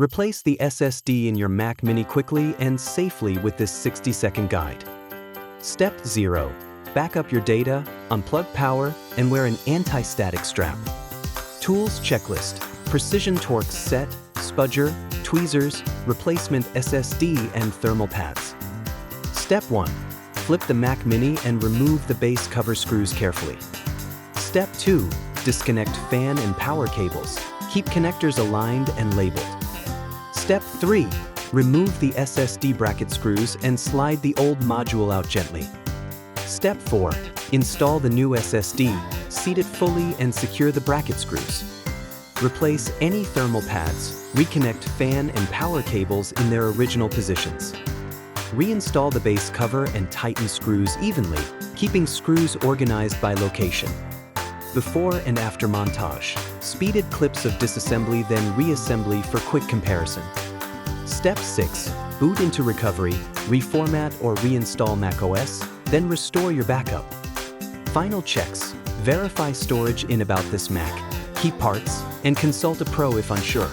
Replace the SSD in your Mac Mini quickly and safely with this 60-second guide. Step 0. Back up your data, unplug power, and wear an anti-static strap. Tools checklist: precision Torx set, spudger, tweezers, replacement SSD, and thermal pads. Step 1. Flip the Mac Mini and remove the base cover screws carefully. Step 2. Disconnect fan and power cables. Keep connectors aligned and labeled. Step 3. Remove the SSD bracket screws and slide the old module out gently. Step 4. Install the new SSD, seat it fully, and secure the bracket screws. Replace any thermal pads, reconnect fan and power cables in their original positions. Reinstall the base cover and tighten screws evenly, keeping screws organized by location. Before and after montage: speeded clips of disassembly, then reassembly for quick comparison. Step 6. Boot into recovery, reformat or reinstall macOS, then restore your backup. Final checks: verify storage in About This Mac, keep parts, and consult a pro if unsure.